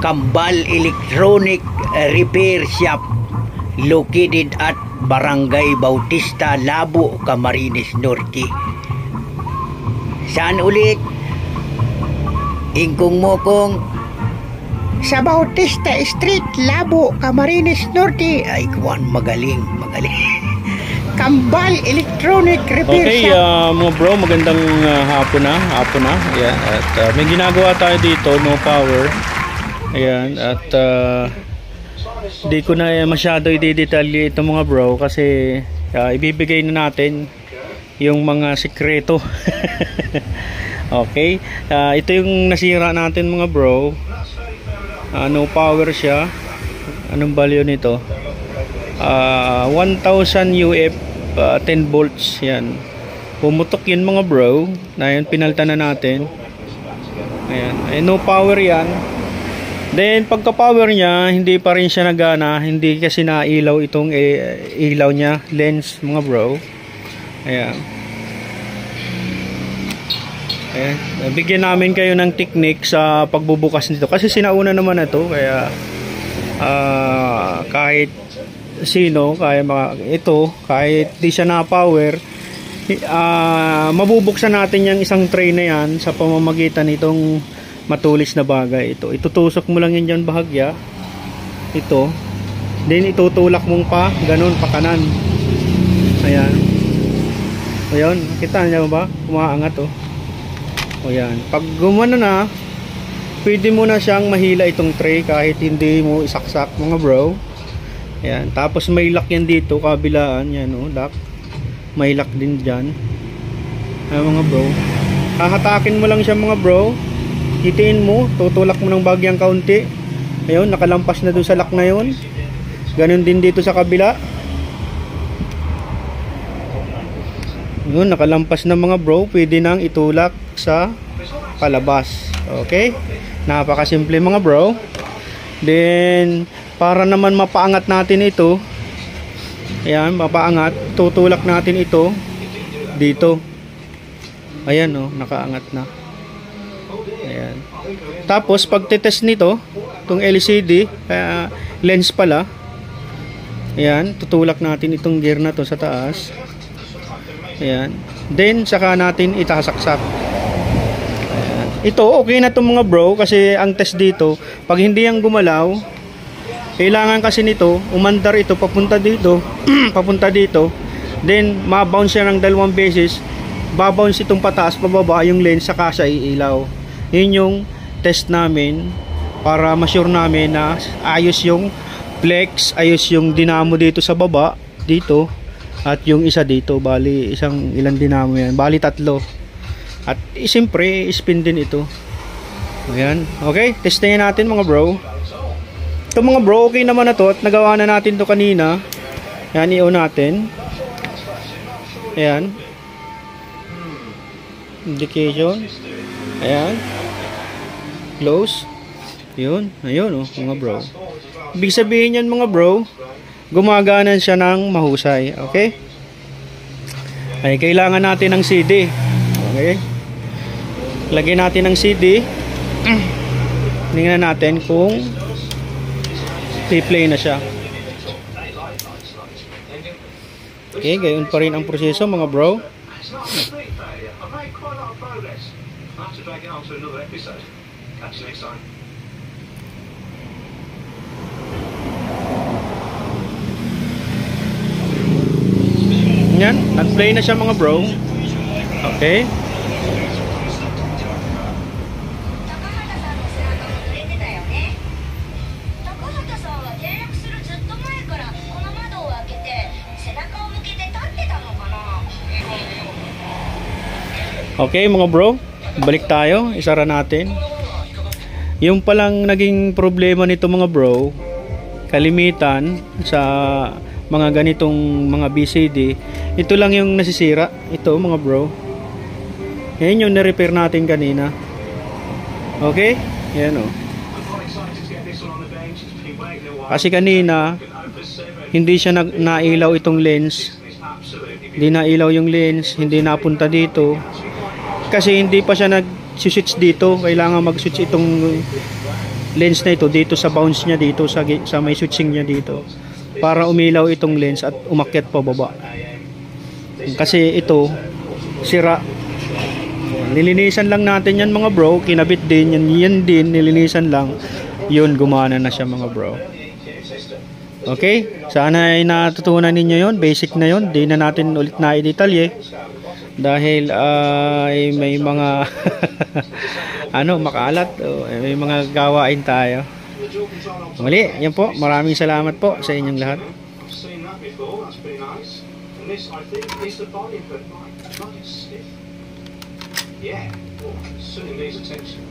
Kambal Electronic Repair Shop located at Barangay Bautista, Labo, Camarines Norte. Saan ulit? Ingkong mo kong sa Bautista Street, Labo, Camarines Norte. Ay, kuwan, magaling. Kambal Electronic Repair Shop. Mga bro, magandang hapon na. Ayan, at may ginagawa tayo dito, no power. Ayan, at di ko na masyado i-detalye ito mga bro kasi ibibigay na natin yung mga sikreto. Okay, ito yung nasira natin mga bro. No power siya. Anong value nito? 1000 UF 10 volts yan. Pumutok yun mga bro. Ayan, pinalta na natin. Ayan, no power yan. Then pagka power niya, hindi pa rin siya nagana, hindi kasi nailaw itong ilaw niya, lens mga bro. Ayan. Ayan. Bigyan namin kayo ng technique sa pagbubukas nito kasi sinauna naman na to, kaya kahit sino kaya kahit di siya na power, mabubuksan natin yung isang tray na yan sa pamamagitan nitong matulis na bagay. Ito itutusok mo lang yun dyan bahagya, ito, then itutulak mong pa ganun pa kanan. Ayan, ayun, kita niyo ba umaangat oh. Ayan, pag gumano na, pwede mo na siyang mahila itong tray kahit hindi mo isaksak mga bro. Ayan, tapos may lock yan dito kabilaan, yan oh, lock, may lock din dyan. Ayan mga bro, hahatakin mo lang siya mga bro, hitiin mo, tutulak mo ng bagyang kaunti. Ayun, nakalampas na dun sa lock na yun. Ganun din dito sa kabila. Ayun, nakalampas na mga bro, pwede nang itulak sa palabas. Okay, napakasimple mga bro. Then para naman mapaangat natin ito, ayan, mapaangat, tutulak natin ito dito. Ayan oh, nakaangat na. Ayan. Tapos pagtetest nito, itong LCD lens pala, ayan, tutulak natin itong gear na to sa taas. Ayan. Then saka natin itasaksak. Ayan. Ito okay na to mga bro kasi ang test dito, pag hindi yang gumalaw, kailangan kasi nito umandar ito papunta dito papunta dito, then ma-bounce siya ng 2 beses, babounce itong pataas pababa yung lens, saka siya iilaw. Yun yung test namin para ma-sure namin na ayos yung flex, ayos yung dinamo dito sa baba dito, at yung isa dito, bali ilang dinamo yan, bali 3. At siyempre spin din ito. Ayan, okay, testingin natin mga bro. Ito mga bro, okay naman na to at nagawa na natin to kanina. Ayan, i-on natin. Ayan, indication. Ayan, close. Yun, ayun oh mga bro. Ibig sabihin yan mga bro, gumagana siya ng mahusay. Okay, ay kailangan natin ng CD. Okay, lagyan natin ng CD. Tingnan natin kung play na siya. Okay, gayon pa rin ang proseso mga bro. Yan, nag-play na siya mga bro. Okay. Okay mga bro, balik tayo, isara natin. Yung palang naging problema nito mga bro, kalimitan sa mga ganitong mga BCD, ito lang yung nasisira. Ito mga bro, yan yung na-repair natin kanina. Okay, yan o. Kasi kanina hindi siya nailaw itong lens, hindi nailaw yung lens, hindi napunta dito kasi hindi pa siya nag-switch dito. Kailangan mag-switch itong lens na ito dito sa bounce niya dito sa may switching niya dito para umilaw itong lens at umakyat pa baba. Kasi ito sira. Nilinisan lang natin yan mga bro, kinabit din yan din nilinisan lang. Yun, gumana na siya mga bro. Okay, sana ay natutunan ninyo yon, basic na yon, di na natin ulit na i-detalye dahil ay may mga makalat, may mga gawain tayo. Muli, yan po, maraming salamat po sa inyong lahat. Yeah, certainly needs attention.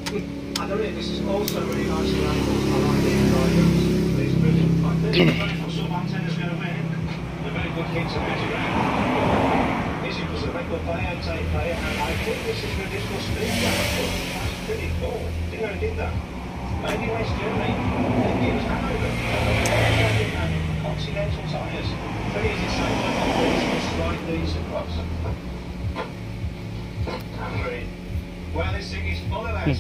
I don't know, this is also really nicely angled. I like the drivers. These are brilliant. I think the sort of antenna's going to win. A very good hit to pitch around. This was a record player, tape player, and I think this is traditional speed. That's pretty cool. Didn't know he did that. Maybe West Germany. Maybe it was Hanover. Continental tyres. Very easy to say, but slide these across.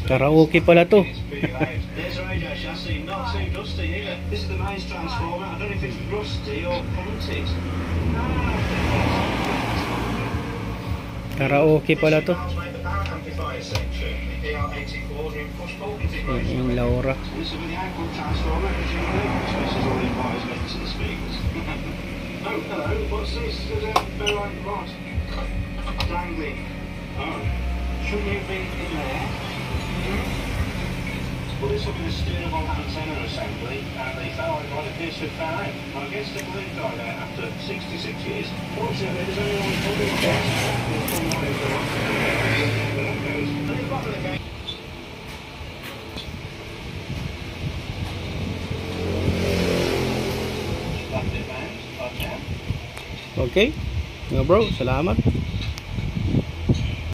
Karaoke pala to. There's a radio chassis, not too dusty either. This is the mains transformer. I don't know if it's rusty or punted. Karaoke pala to. Yung Laura. This is with the output transformer, as you know, especially all these wires linked to the speakers. Oh, hello, what's this? There's a ferrite rod dangling. Oh. Shouldn't you be in there? Well, this will be the steerable antenna assembly, and the ferrite rod appears to have found out. I guess the blue died out after 66 years. Fortunately, there's only one public test. Okay, mga bro, salamat.